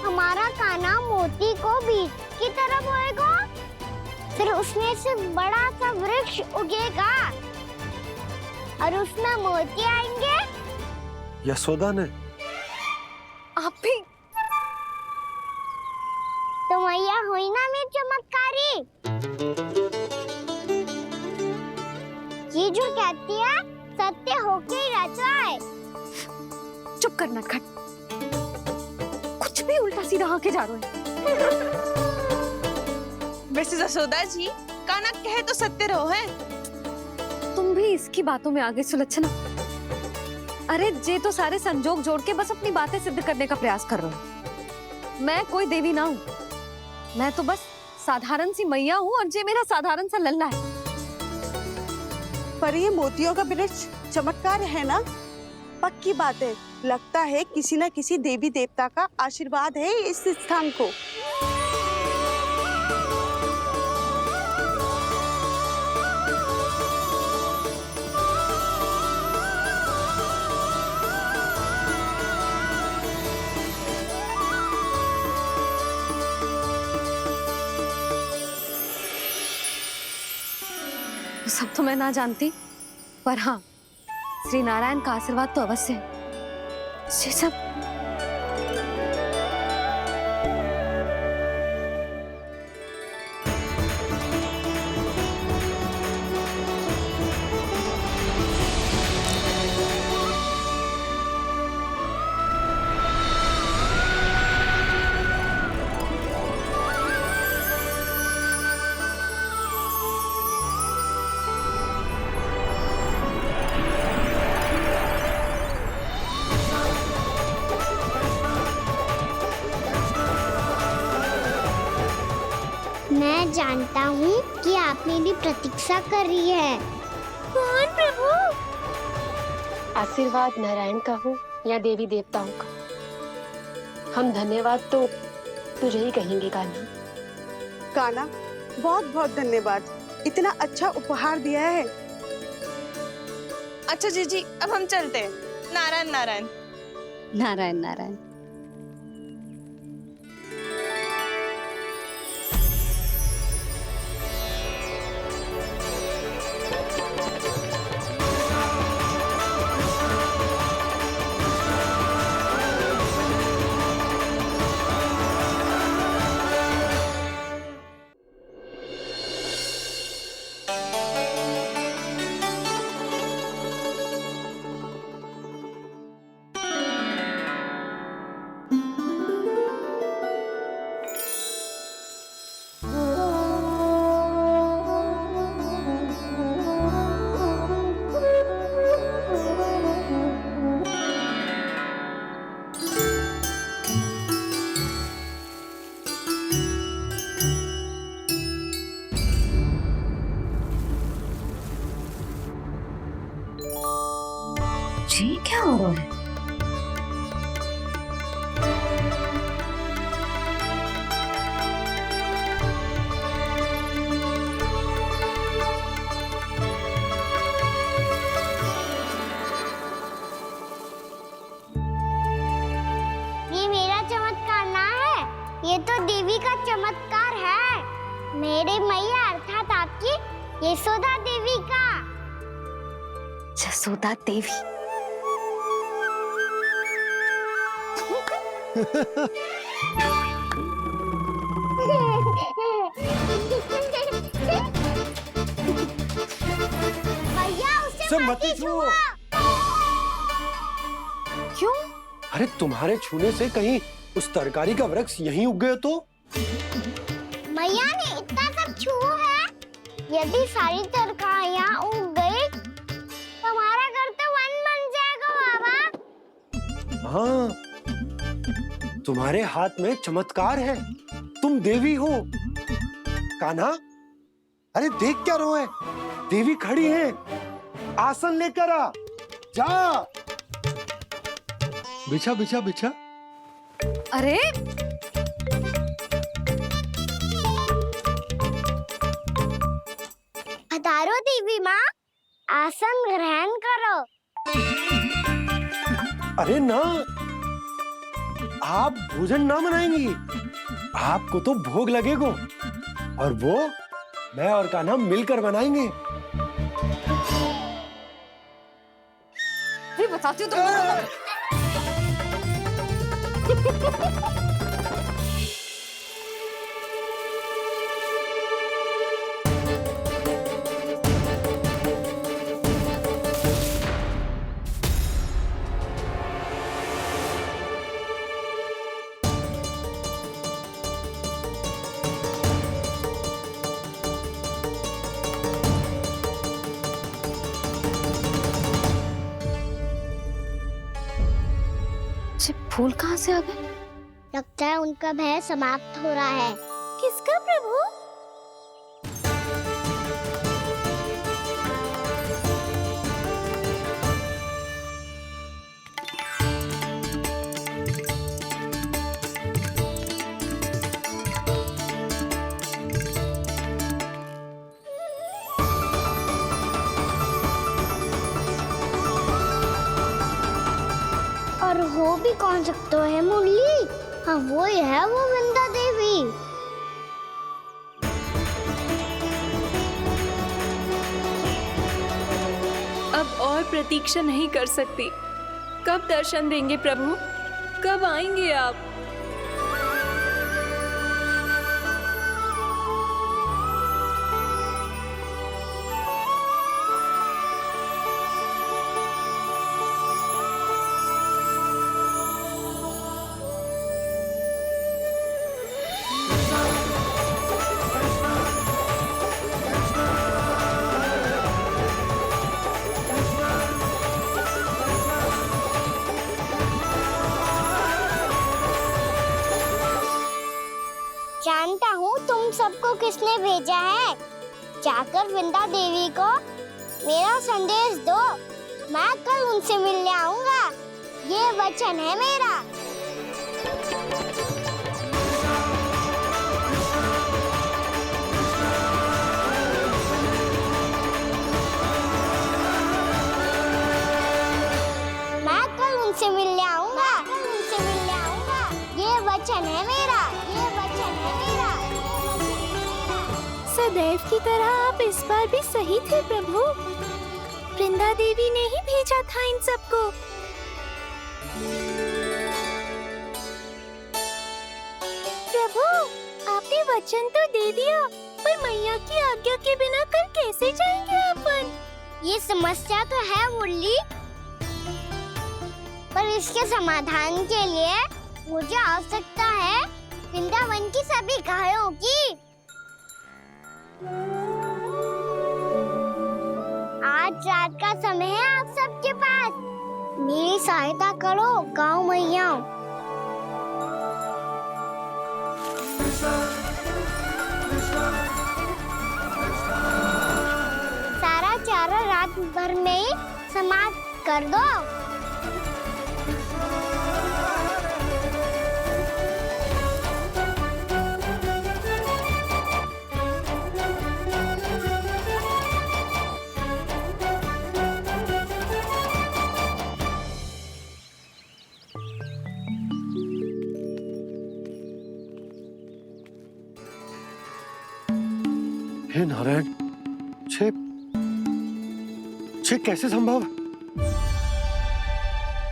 हमारा कान्हा मोती को बीज की तरह बोएगा, फिर उसमें से बड़ा सा वृक्ष उगेगा और उसमें मोती आएंगे? यशोदा ने? आप भी? तो मैया हुई ना मेरी चमत्कारी। ये जो कहती है सत्य होके ही रहता है। चुप करना खट, कुछ भी उल्टा सीधा आके जा रहे हो। वैसे यशोदा जी, कान्हा कहे तो सत्य रहो है। तुम भी इसकी बातों में आगे सुलझना। अरे जे तो सारे संजोग जोड़ के बस अपनी बातें सिद्ध करने का प्रयास कर रहे हो। मैं कोई देवी ना हूँ, मैं तो बस साधारण सी मैया हूँ और जे मेरा साधारण सा लल्ला है। पर ये मोतियों का वृक्ष चमत्कार है ना? पक्की बात है, लगता है किसी न किसी देवी देवता का आशीर्वाद है इस स्थान को। सब तो मैं ना जानती, पर हाँ, श्री नारायण का आशीर्वाद तो अवश्य है। ये सब मैं जानता हूँ कि आप मेरी प्रतीक्षा कर रही है। कौन प्रभु? आशीर्वाद नारायण का हो या देवी देवताओं का, हम धन्यवाद तो तुझे ही कहेंगे कान्हा। कान्हा, बहुत बहुत धन्यवाद, इतना अच्छा उपहार दिया है। अच्छा जीजी, अब हम चलते हैं। नारायण नारायण। नारायण नारायण। ये तो देवी का चमत्कार है, मेरी मैया अर्थात आपकी यशोदा देवी का। जसोदा देवी। भैया उसे सब मत मत छुओ। क्यों? अरे तुम्हारे छूने से कहीं उस तरकारी का वृक्ष यहीं उग गए तो? मैया ने इतना सब छुआ है, यदि सारी तरकारियां उग गई तो हमारा घर तो वन बन जाएगा बाबा। हाँ, तुम्हारे हाथ में चमत्कार है, तुम देवी हो। कान्हा, अरे देख क्या रहो है, देवी खड़ी है, आसन लेकर आ, जा। बिछा बिछा बिछा। अरे पधारो देवी माँ, आसन ग्रहण करो। अरे ना, आप भोजन ना बनाएंगी, आपको तो भोग लगेगा और वो मैं और कान्हा मिलकर बनाएंगे। भी बताती हूँ तुमको। फूल कहाँ से आ गए? लगता है उनका भय समाप्त हो रहा है। किसका प्रभु? और हो भी कौन सकता है मुरली? हाँ वो ही है, वो वृंदा देवी। अब और प्रतीक्षा नहीं कर सकती। कब दर्शन देंगे प्रभु? कब आएंगे आप? जानता हूँ तुम सबको किसने भेजा है। जाकर वृंदा देवी को मेरा संदेश दो, मैं कल उनसे मिलने आऊंगा, ये वचन है मेरा। मैं कल उनसे मिलने आऊंगा, ये वचन है मेरा, ये वचन है मेरा। सदैव की तरह आप इस बार भी सही थे प्रभु। वृंदा देवी ने ही भेजा था इन सबको। प्रभु, आपने वचन तो दे दिया, पर मैया की आज्ञा के बिना कल कैसे जाएंगे अपन? ये समस्या तो है मुरली, पर इसके समाधान के लिए मुझे आवश्यकता है वृंदावन की सभी गायों की। आज रात का समय है आप सबके पास, मेरी सहायता करो गाँव मैया। सारा चारा रात भर में ही समाप्त कर दो। हे नारायण, छे कैसे संभव?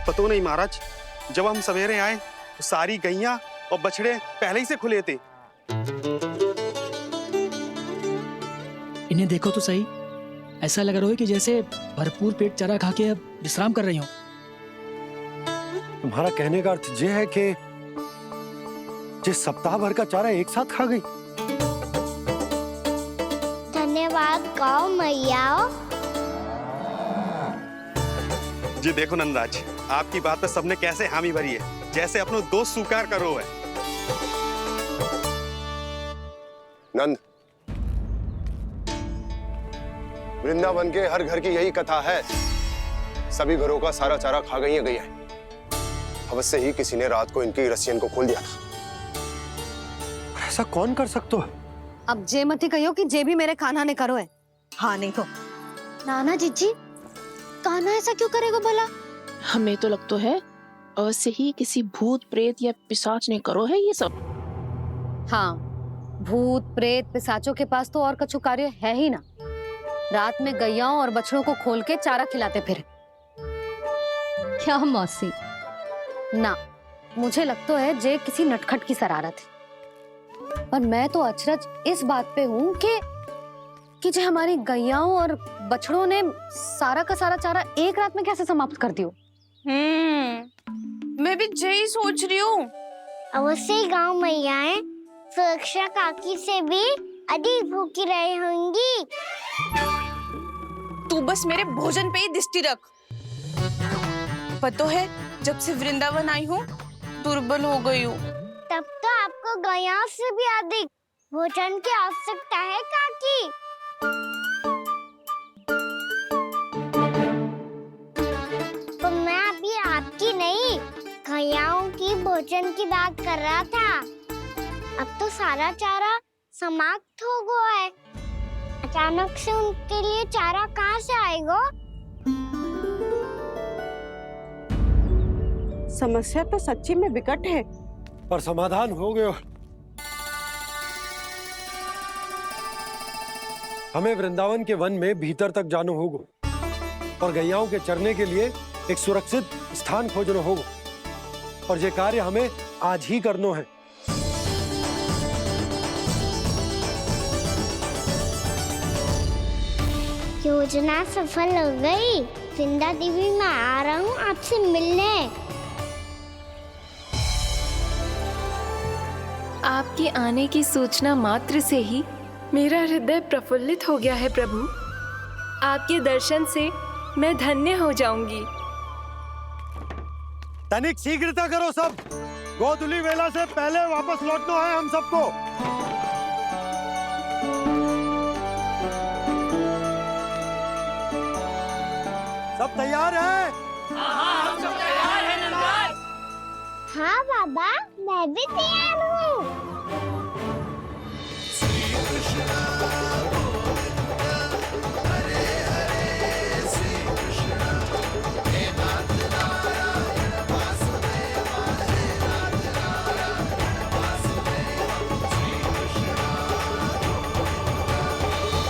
पता नहीं महाराज, जब हम सवेरे आए तो सारी गैया और बछड़े पहले ही से खुले थे। इन्हें देखो तो सही, ऐसा लग रहा है कि जैसे भरपूर पेट चारा खा के अब विश्राम कर रही हो। तुम्हारा कहने का अर्थ ये है कि जिस सप्ताह भर का चारा एक साथ खा गई। धन्यवाद गाँव मैया। जी देखो नंदराज, आपकी बात पे सबने कैसे हामी भरी है, जैसे अपनो दोस्त स्वीकार करो है। नंद, वृंदावन के हर घर की यही कथा है। सभी घरों का सारा चारा खा गई है गैया। अवश्य ही किसी ने रात को इनकी रस्सियन को खोल दिया था। ऐसा कौन कर सकते हो? अब जे मत ही कहियो कि जे भी मेरे कान्हा ने करो है। हाँ नहीं तो नाना जीजी, कान्हा ऐसा क्यों करेगा भला? हमें तो लगता है अवश्य ही किसी भूत प्रेत या पिशाच ने करो है ये सब। हाँ, भूत प्रेत पिशाचों के पास तो और कछु कार्य है ही ना। रात में गैयाओं और बछड़ों को खोल के चारा खिलाते फिर। क्या मौसी? ना, मुझे लगता है जे किसी नटखट की शरारत है। पर मैं तो अचरज इस बात पे हूँ कि जो हमारी गैयाओं और बछड़ों ने सारा का सारा चारा एक रात में कैसे समाप्त कर दियो। मैं भी यही सोच रही हूँ। अवश्य ही गाँव मैयाएं सुरक्षा काकी से भी अधिक भूखी रही होंगी। तू बस मेरे भोजन पे ही दृष्टि रख। पता है, जब से वृंदावन आई हूँ दुर्बल हो गई हूँ। तब तो आपको गैया से भी अधिक भोजन की आवश्यकता है काकी। तो मैं अभी आपकी नहीं, गैयाओं की भोजन की बात कर रहा था। अब तो सारा चारा समाप्त हो गया है। अचानक से उनके लिए चारा कहाँ से आएगा? समस्या तो सच्ची में विकट है, पर समाधान हो गयो। हमें वृंदावन के वन में भीतर तक जाना होगा और गैयाओं के चरने के लिए एक सुरक्षित स्थान खोजना होगा, और ये कार्य हमें आज ही करना है। योजना सफल हो गई। वृंदा देवी, मैं आ रहा हूँ आपसे मिलने। आपके आने की सूचना मात्र से ही मेरा हृदय प्रफुल्लित हो गया है प्रभु। आपके दर्शन से मैं धन्य हो जाऊंगी। तनिक शीघ्रता करो सब, गोधुली वेला से पहले वापस लौटना है हम सबको। सब तैयार है? हाँ, हम सब तैयार हैं नंदराज। हाँ बाबा, मैं भी तैयार हूँ।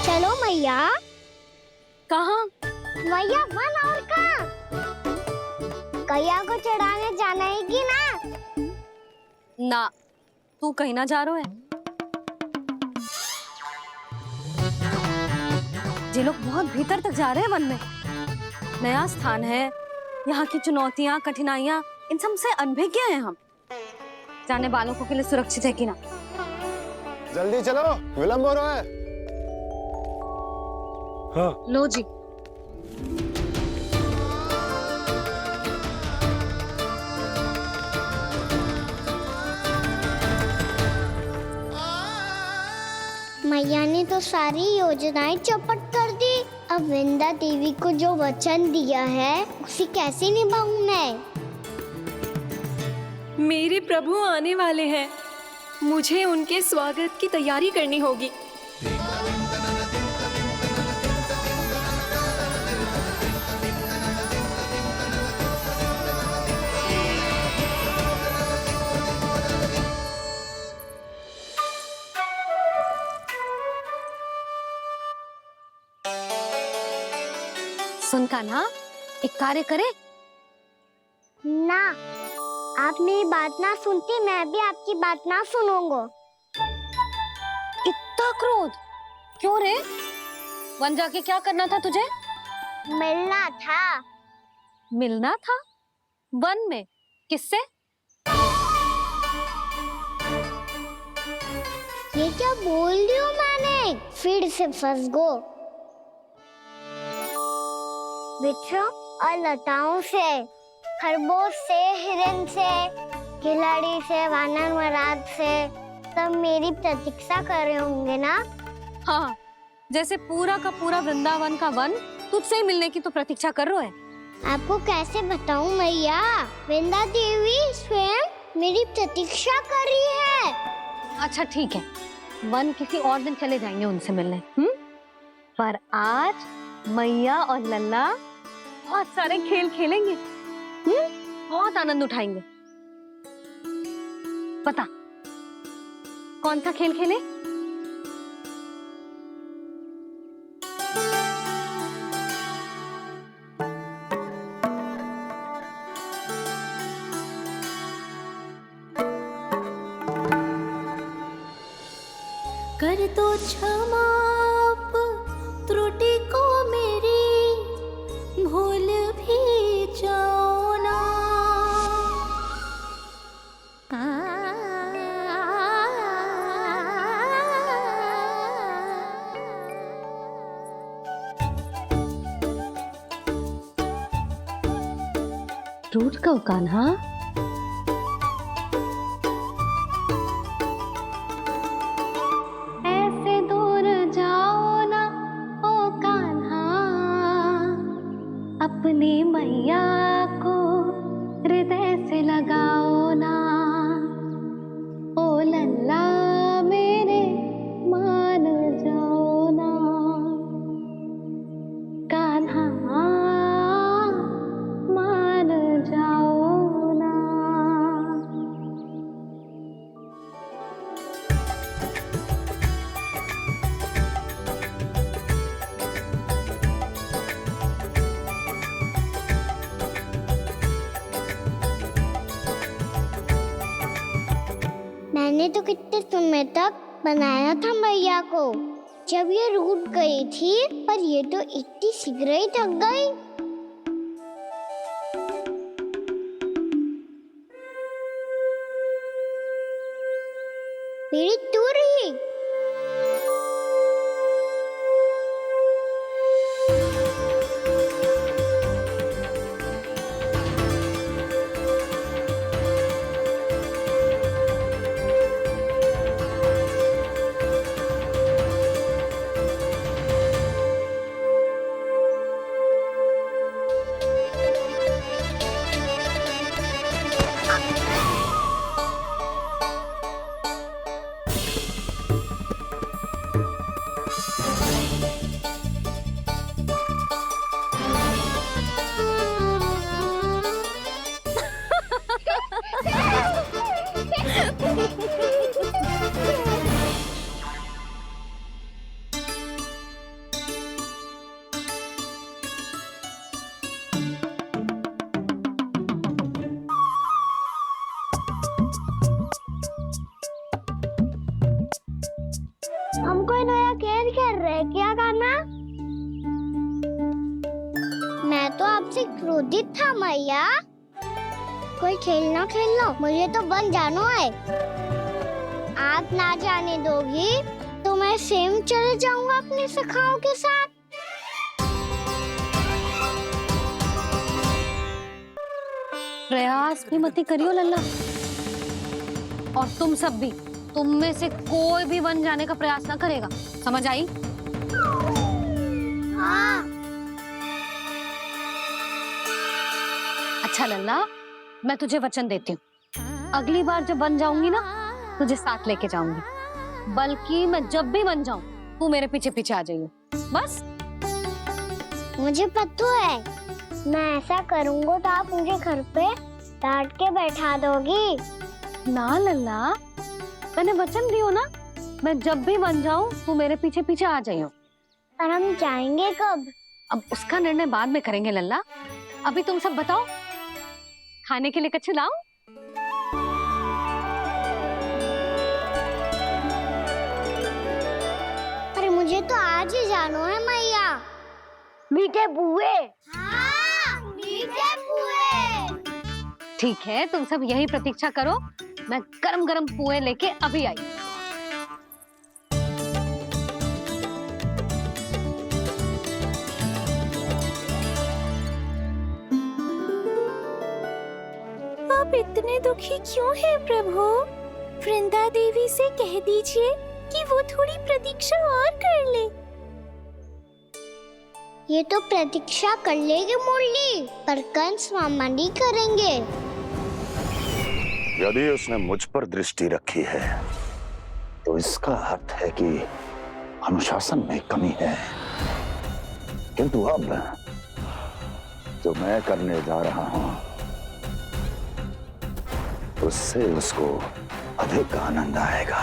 चलो मैया। कहाँ? मैया वन और कहाँ? गैया को चढ़ाने जाना है कि ना? ना, तू कहीं ना जा रहा है। ये लोग बहुत भीतर तक जा रहे हैं वन में। नया स्थान है, यहाँ की चुनौतियाँ कठिनाइयाँ इन सब से अनभिज्ञ हैं हम। जाने वालों के लिए सुरक्षित है कि ना? जल्दी चलो, विलंब हो रहा है। हाँ। लो जी। मैया ने तो सारी योजनाएं चौपट कर दी। अब वृंदा देवी को जो वचन दिया है उसे कैसे निभाऊं मैं? मेरे प्रभु आने वाले हैं, मुझे उनके स्वागत की तैयारी करनी होगी। सुन कान्हा, एक कार्य करे। ना, आप मेरी बात ना सुनती, मैं भी आपकी बात ना सुनूंगा। इतना क्रोध क्यों रे? वन जाके क्या करना था तुझे? मिलना था। मिलना था? वन में? किससे? ये क्या बोल रही हूँ मैंने? फिर से फंस गो। वृक्षों और लताओं से, खरगोश से, हिरन से, खिलाड़ी से, वानर महाराज से, सब मेरी प्रतीक्षा कर रहे होंगे ना? हाँ, जैसे पूरा का पूरा वृंदावन का वन तुझसे ही मिलने की तो प्रतीक्षा कर रहा है। आपको कैसे बताऊं मैया? वृंदा देवी स्वयं मेरी प्रतीक्षा कर रही है। अच्छा ठीक है, वन किसी और दिन चले जाएंगे उनसे मिलने। पर आज मैया और लल्ला बहुत सारे खेल खेलेंगे। बहुत आनंद उठाएंगे। बता कौन सा खेल खेले? कर दो क्षमा त्रुटि को मेरी, भूल भी जाओ ना। रूठ कब कान्हा? ऐसे दूर जाओ ना ओ कान्हा, अपनी मैया को हृदय से लगाओ ना। ओ लल्ला मेरे मान जाओ ना, कान्हा मान जाओ ना। मैंने तो कितने समय तक बनाया था मैया को, जब ये रूठ गई थी, पर ये तो इतनी शीघ्र ही थक गई। मेरी दूर ही। हम कोई नया खेल खेल रहे हैं क्या करना? मैं तो आपसे क्रोधित था मैया। कोई खेलना खेल लो, मुझे तो बन जाना है। आप ना जाने दोगी तो मैं स्वयं चले जाऊंगा अपने सखाओं के साथ। प्रयास भी मत करियो लल्ला, और तुम सब भी, तुम में से कोई भी वन जाने का प्रयास ना करेगा, समझ आई? हाँ। अच्छा लल्ला, मैं तुझे वचन देती हूँ, अगली बार जब वन जाऊंगी ना, तुझे साथ लेके जाऊंगी। बल्कि मैं जब भी वन जाऊं, तू मेरे पीछे पीछे आ जाइयो, बस। मुझे पता है, मैं ऐसा करूंगा तो आप मुझे घर पे डांट के बैठा दोगी। ना लल्ला, मैंने वचन दियो ना, मैं जब भी वन जाऊं तू मेरे पीछे पीछे आ जाइयो। पर हम जाएंगे कब? अब उसका निर्णय बाद में करेंगे लल्ला। अभी तुम सब बताओ, खाने के लिए कुछ लाऊं? अरे मुझे तो आज ही जाना है मैया। मीठे बुए। हाँ, मीठे बुए। ठीक है, तुम सब यही प्रतीक्षा करो, मैं गरम गरम पुए लेके अभी आई। आप इतने दुखी क्यों हैं प्रभु? वृंदा देवी से कह दीजिए कि वो थोड़ी प्रतीक्षा और कर ले। ये तो प्रतीक्षा कर लेगी मुरली, पर कंस मामा नहीं करेंगे। यदि उसने मुझ पर दृष्टि रखी है तो इसका अर्थ है कि अनुशासन में कमी है। किंतु अब जो मैं करने जा रहा हूं उससे उसको अधिक आनंद आएगा।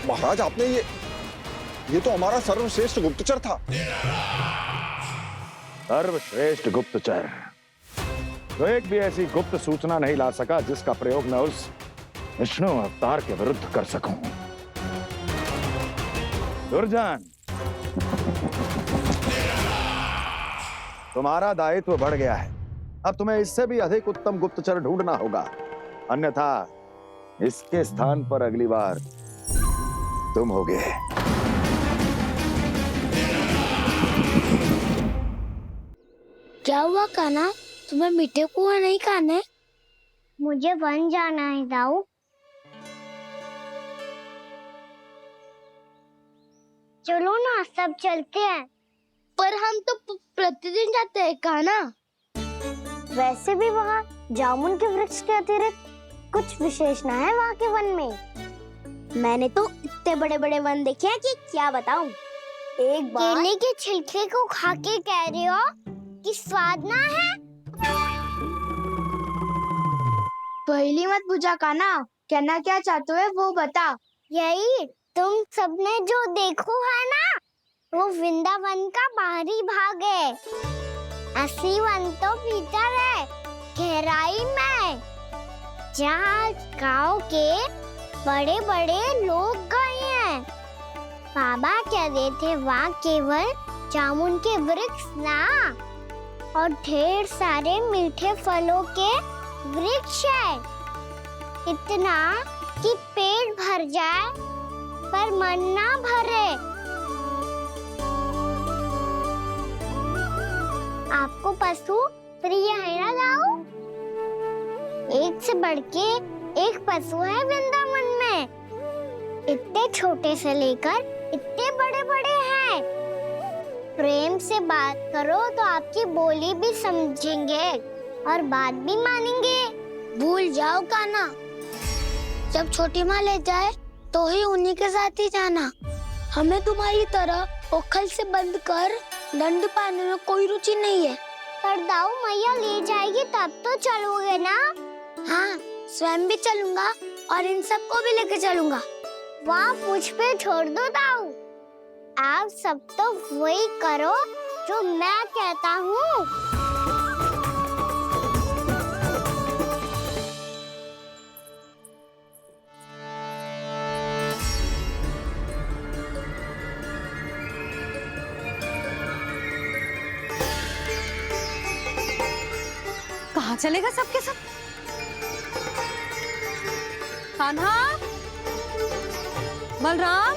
महाराज, आपने ये तो हमारा सर्वश्रेष्ठ गुप्तचर था। सर्वश्रेष्ठ गुप्तचर तो एक भी ऐसी गुप्त सूचना नहीं ला सका जिसका प्रयोग मैं उस विष्णु अवतार के विरुद्ध कर सकूं। दुर्जन, तुम्हारा दायित्व बढ़ गया है। अब तुम्हें इससे भी अधिक उत्तम गुप्तचर ढूंढना होगा, अन्यथा इसके स्थान पर अगली बार तुम होगे। क्या हुआ कान्हा, तुम्हें मीठे पुआ नहीं खाने? मुझे वन जाना है दाऊ। चलो ना, सब चलते हैं। पर हम तो प्रतिदिन जाते हैं कान्हा। वैसे भी वहाँ जामुन के वृक्ष के अतिरिक्त कुछ विशेष ना है वहाँ के वन में। मैंने तो इतने बड़े बड़े वन देखे हैं कि क्या बताऊं। एक बार केले के छिलके को खा के कह रहे हो कि स्वाद ना है? पहली मत बुझा कान्हा, कहना क्या चाहते हो वो बता। यही तुम सबने जो देखो है ना, वो वृंदावन का बाहरी भाग है। असली वन तो भीतर है, गहराई में, जहाँ गाँव के बड़े बड़े लोग गए हैं। बाबा कह रहे थे वहाँ केवल जामुन के वृक्ष ना, और ढेर सारे मीठे फलों के वृक्ष है। इतना कि पेट भर जाए पर मन ना भरे। आपको पशु प्रिय है ना दाऊ? एक से बढ़ के एक पशु है वृंदावन में। इतने छोटे से लेकर इतने बड़े बड़े हैं। प्रेम से बात करो तो आपकी बोली भी समझेंगे और बात भी मानेंगे। भूल जाओ कान्हा, जब छोटी माँ ले जाए तो ही उन्हीं के साथ ही जाना। हमें तुम्हारी तरह ओखल से बंद कर दंड पाने में कोई रुचि नहीं है। पर दाऊ मैया ले जाएगी तब तो चलोगे ना? हाँ, स्वयं भी चलूंगा और इन सबको भी लेके चलूंगा। वहाँ मुझ पे छोड़ दो दाऊ। आप सब तो वही करो जो मैं कहता हूँ। कहाँ चलेगा सबके सब? कान्हा, बलराम,